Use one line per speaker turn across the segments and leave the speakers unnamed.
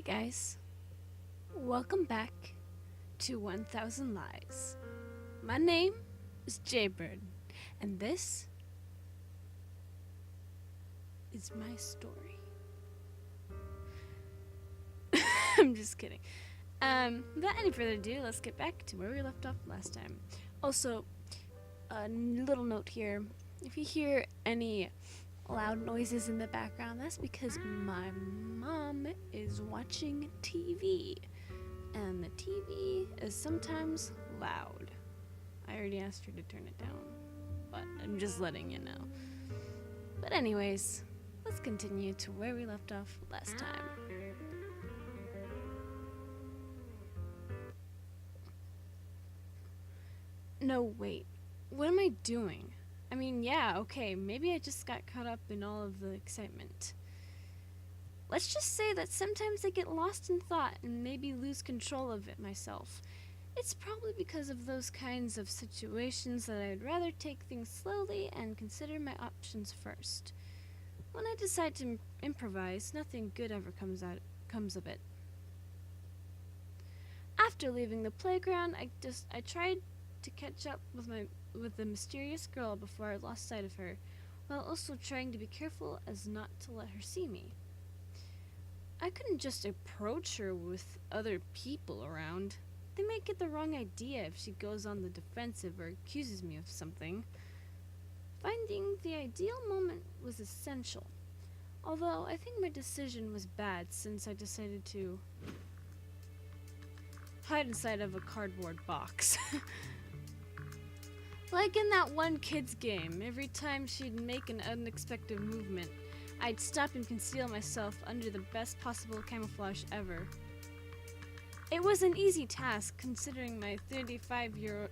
guys, welcome back to 1000 Lies. My name is Jaybird, and this is my story. I'm just kidding. Without any further ado, let's get back to where we left off last time. Also, a little note here. If you hear any loud noises in the background, that's because my mom is watching TV. And the TV is sometimes loud. I already asked her to turn it down, but I'm just letting you know. But anyways, let's continue to where we left off last time. No, wait. What am I doing? I mean, yeah, okay, maybe I just got caught up in all of the excitement. Let's just say that sometimes I get lost in thought and maybe lose control of it myself. It's probably because of those kinds of situations that I'd rather take things slowly and consider my options first. When I decide to improvise, nothing good ever comes of it. After leaving the playground, I tried to catch up with the mysterious girl before I lost sight of her, while also trying to be careful as not to let her see me. I couldn't just approach her with other people around. They might get the wrong idea if she goes on the defensive or accuses me of something. Finding the ideal moment was essential, although I think my decision was bad since I decided to hide inside of a cardboard box. Like in that one kid's game, every time she'd make an unexpected movement, I'd stop and conceal myself under the best possible camouflage ever. It was an easy task considering my 35 years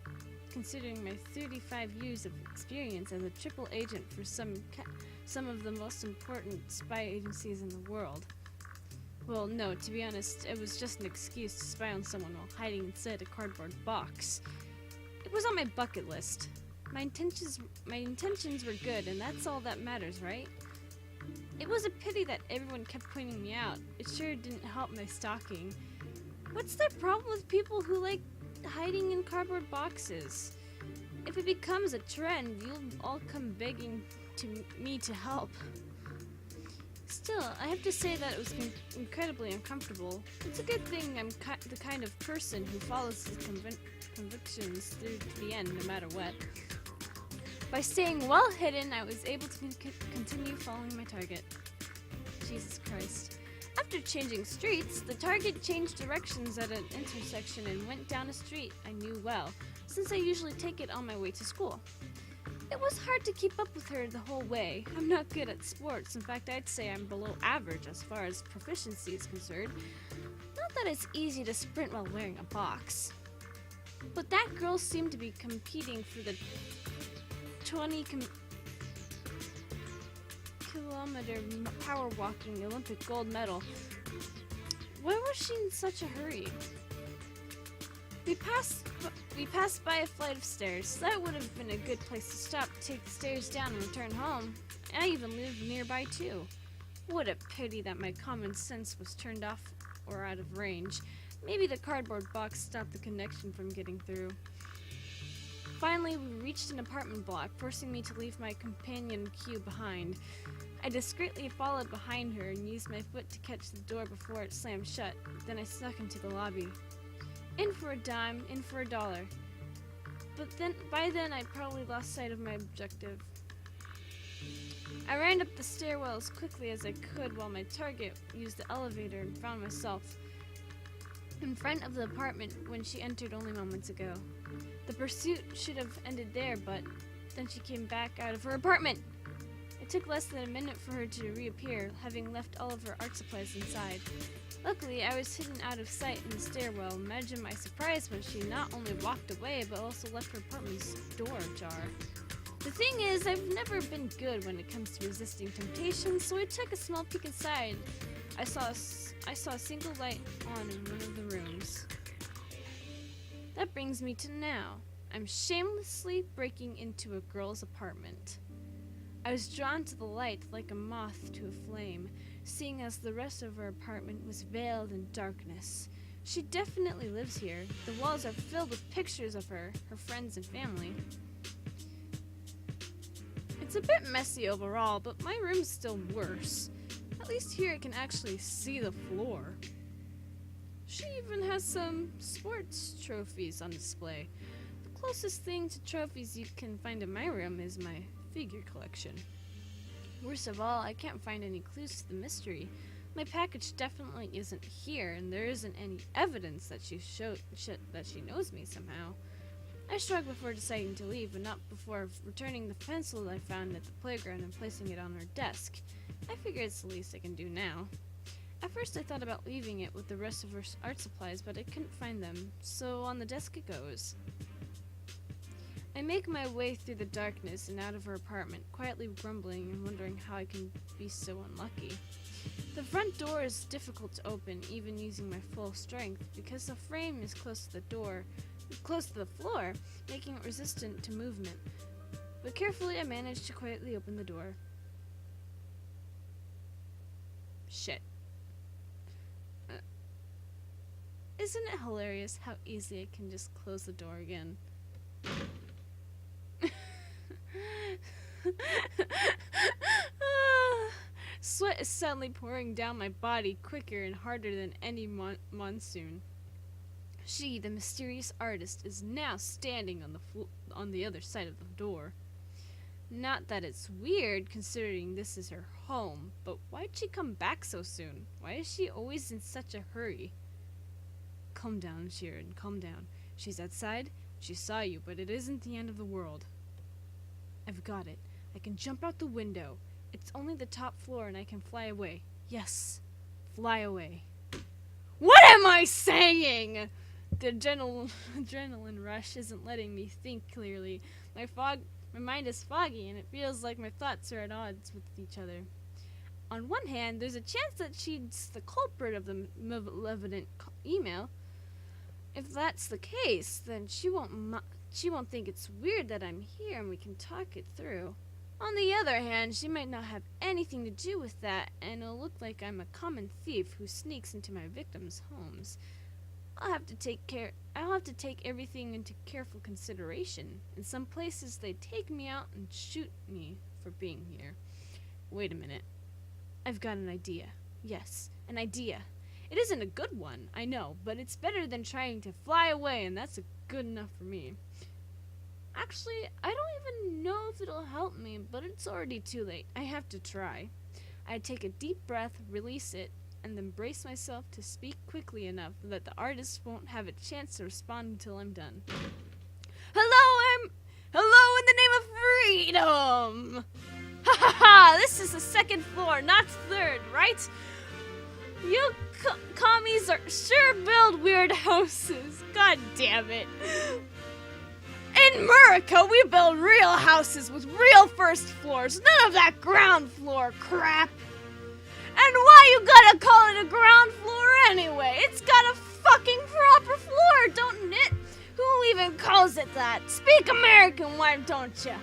of experience as a triple agent for some of the most important spy agencies in the world. Well, no, to be honest, it was just an excuse to spy on someone while hiding inside a cardboard box. It was on my bucket list. My intentions were good, and that's all that matters, right? It was a pity that everyone kept pointing me out. It sure didn't help my stalking. What's the problem with people who like hiding in cardboard boxes? If it becomes a trend, you'll all come begging me to help. Still, I have to say that it was incredibly uncomfortable. It's a good thing I'm the kind of person who follows his convictions through to the end, no matter what. By staying well hidden, I was able to continue following my target. Jesus Christ. After changing streets, the target changed directions at an intersection and went down a street I knew well, since I usually take it on my way to school. It was hard to keep up with her the whole way. I'm not good at sports. In fact, I'd say I'm below average as far as proficiency is concerned. Not that it's easy to sprint while wearing a box. But that girl seemed to be competing for the 20-kilometer power walking Olympic gold medal. Why was she in such a hurry? We passed by a flight of stairs. That would have been a good place to stop, take the stairs down, and return home. I even lived nearby too. What a pity that my common sense was turned off or out of range. Maybe the cardboard box stopped the connection from getting through. Finally, we reached an apartment block, forcing me to leave my companion Q behind. I discreetly followed behind her and used my foot to catch the door before it slammed shut. Then I snuck into the lobby. In for a dime, in for a dollar. But by then I'd probably lost sight of my objective. I ran up the stairwell as quickly as I could while my target used the elevator and found myself in front of the apartment when she entered only moments ago. The pursuit should have ended there, but then she came back out of her apartment. It took less than a minute for her to reappear, having left all of her art supplies inside. Luckily, I was hidden out of sight in the stairwell. Imagine my surprise when she not only walked away, but also left her apartment's door ajar. The thing is, I've never been good when it comes to resisting temptation, so I took a small peek inside. I saw a single light on in one of the rooms. That brings me to now. I'm shamelessly breaking into a girl's apartment. I was drawn to the light like a moth to a flame. seeing as the rest of her apartment was veiled in darkness. She definitely lives here. The walls are filled with pictures of her friends and family. It's a bit messy overall, but my room's still worse. At least here I can actually see the floor. She even has some sports trophies on display. The closest thing to trophies you can find in my room is my figure collection. Worst of all, I can't find any clues to the mystery. My package definitely isn't here, and there isn't any evidence that she knows me somehow. I shrugged before deciding to leave, but not before returning the pencil I found at the playground and placing it on her desk. I figure it's the least I can do now. At first I thought about leaving it with the rest of her art supplies, but I couldn't find them, so on the desk it goes. I make my way through the darkness and out of her apartment, quietly grumbling and wondering how I can be so unlucky. The front door is difficult to open, even using my full strength, because the frame is close to the floor, making it resistant to movement. But carefully I managed to quietly open the door. Shit. Isn't it hilarious how easy I can just close the door again? Sweat is suddenly pouring down my body quicker and harder than any monsoon. She, the mysterious artist, is now standing on the other side of the door. Not that it's weird, considering this is her home, but why'd she come back so soon? Why is she always in such a hurry? Calm down, Sharon, calm down. She's outside. She saw you, but it isn't the end of the world. I've got it. I can jump out the window. It's only the top floor and I can fly away. Yes, fly away. What am I saying? The adrenaline rush isn't letting me think clearly. My mind is foggy and it feels like my thoughts are at odds with each other. On one hand, there's a chance that she's the culprit of the malevolent email. If that's the case, then she won't think it's weird that I'm here and we can talk it through. On the other hand, she might not have anything to do with that, and it'll look like I'm a common thief who sneaks into my victims' homes. I'll have to take everything into careful consideration. In some places, they take me out and shoot me for being here. Wait a minute. I've got an idea. Yes, an idea. It isn't a good one, I know, but it's better than trying to fly away, and that's good enough for me. Actually, I don't even know if it'll help me, but it's already too late. I have to try. I take a deep breath, release it, and then brace myself to speak quickly enough that the artist won't have a chance to respond until I'm done. Hello in the name of freedom! Ha ha ha! This is the second floor, not third, right? You commies are sure build weird houses. God damn it. In America, we build real houses with real first floors. None of that ground floor crap. And why you gotta call it a ground floor anyway? It's got a fucking proper floor, don't it? Who even calls it that? Speak American, why don't ya?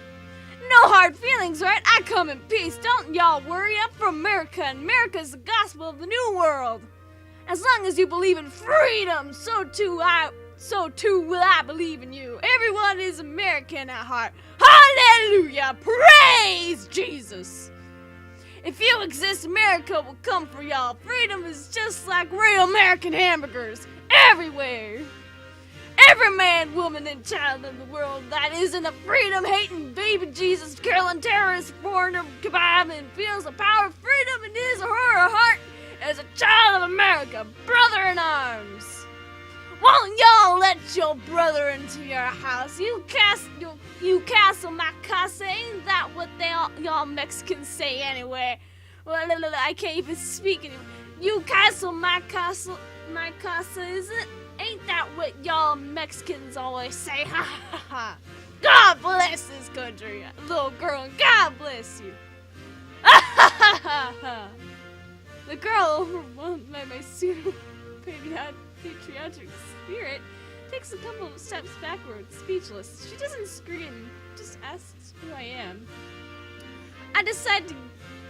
No hard feelings, right? I come in peace. Don't y'all worry. I'm from America, and America's the gospel of the new world. As long as you believe in freedom, so too will I believe in you. Everyone is American at heart. Hallelujah! Praise Jesus! If you exist, America will come for y'all. Freedom is just like real American hamburgers. Everywhere. Every man, woman, and child in the world that isn't a freedom-hating baby Jesus, killing terrorist, foreigner, kebab, and feels the power of freedom in his or her heart as a child of America, brother in arms. Won't y'all let your brother into your house? You castle my casa, ain't that what y'all Mexicans say anyway? Well, I can't even speak anymore. You castle my casa, is it? Ain't that what y'all Mexicans always say? Ha ha ha! God bless this country, little girl, and God bless you. Ha ha ha ha! The girl, overwhelmed by my pseudo-patriotic spirit, takes a couple of steps backwards, speechless. She doesn't scream, just asks who I am. I decide to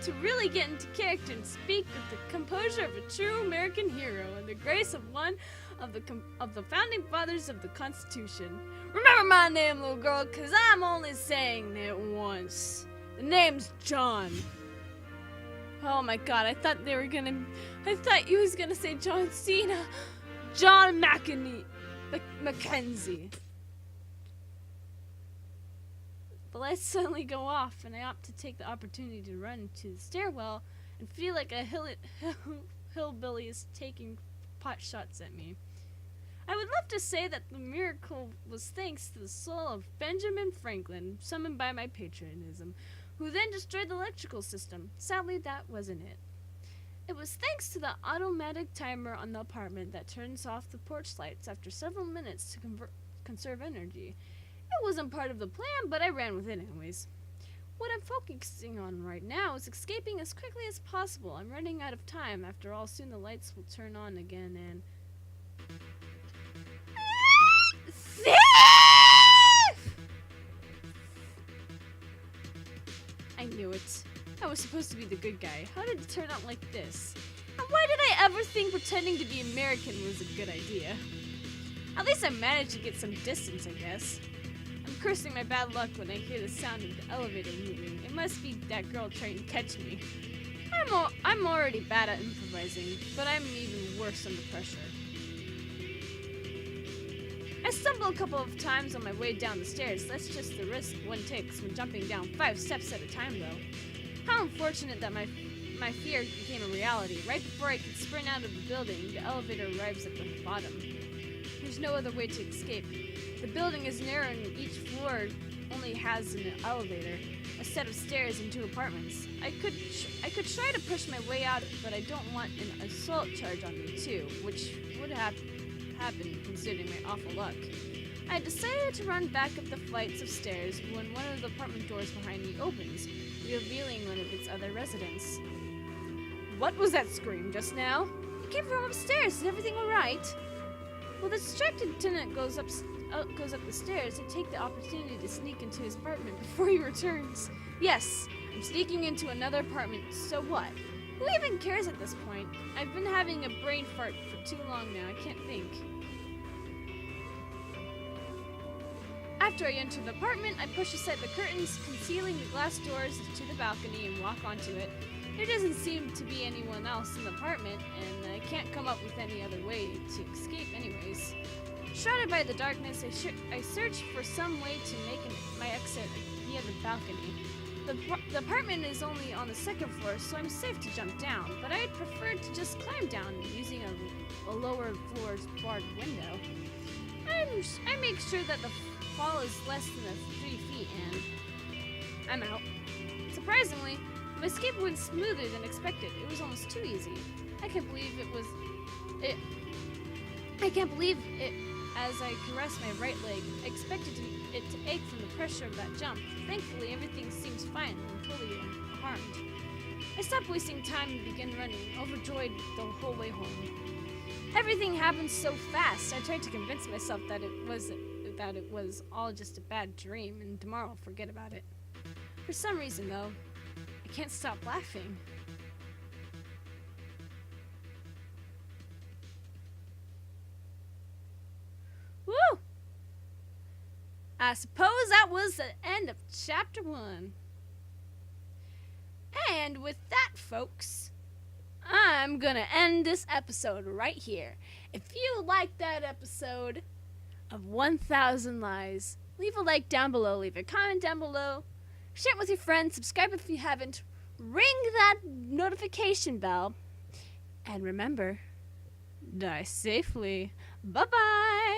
to really get into character and speak with the composure of a true American hero and the grace of one of the founding fathers of the Constitution. Remember my name, little girl, 'cause I'm only saying it once. The name's John. Oh my god, I thought you was gonna say John Cena. John Mackenzie. The lights suddenly go off, and I opt to take the opportunity to run to the stairwell and feel like a hillbilly is taking pot shots at me. I would love to say that the miracle was thanks to the soul of Benjamin Franklin, summoned by my patriotism, who then destroyed the electrical system. Sadly, that wasn't it. It was thanks to the automatic timer on the apartment that turns off the porch lights after several minutes to conserve energy. It wasn't part of the plan, but I ran with it anyways. What I'm focusing on right now is escaping as quickly as possible. I'm running out of time. After all, soon the lights will turn on again and... Thief! I knew it. I was supposed to be the good guy. How did it turn out like this? And why did I ever think pretending to be American was a good idea? At least I managed to get some distance, I guess. I'm cursing my bad luck when I hear the sound of the elevator moving. It must be that girl trying to catch me. I'm already bad at improvising, but I'm even worse under pressure. I stumble a couple of times on my way down the stairs. That's just the risk one takes when jumping down 5 steps at a time, though. How unfortunate that my fear became a reality. Right before I could sprint out of the building, the elevator arrives at the bottom. There's no other way to escape. The building is narrow and each floor only has an elevator, a set of stairs, and 2 apartments. I could try to push my way out, but I don't want an assault charge on me too, which would have happened considering my awful luck. I decided to run back up the flights of stairs when one of the apartment doors behind me opens, revealing one of its other residents. What was that scream just now? It came from upstairs. Is everything alright? While the distracted tenant goes up the stairs, I take the opportunity to sneak into his apartment before he returns. Yes, I'm sneaking into another apartment, so what? Who even cares at this point? I've been having a brain fart for too long now, I can't think. After I enter the apartment, I push aside the curtains, concealing the glass doors to the balcony, and walk onto it. There doesn't seem to be anyone else in the apartment, and I can't come up with any other way to escape anyways. Shrouded by the darkness, I search for some way to make my exit via the balcony. The apartment is only on the 2nd floor, so I'm safe to jump down, but I'd prefer to just climb down using a lower floor's barred window. I make sure that the fall is less than 3 feet, and I'm out. Surprisingly, my escape went smoother than expected. It was almost too easy. I can't believe it as I caressed my right leg. I expected it to ache from the pressure of that jump. Thankfully, everything seems fine and totally unharmed. I stopped wasting time and began running, overjoyed the whole way home. Everything happened so fast. I tried to convince myself that it was all just a bad dream, and tomorrow I'll forget about it. For some reason, though, I can't stop laughing. Woo! I suppose that was the end of chapter 1. And with that, folks, I'm gonna end this episode right here. If you liked that episode of 1000 Lies, leave a like down below, leave a comment down below, share it with your friends, subscribe if you haven't, ring that notification bell, and remember, die safely. Bye-bye!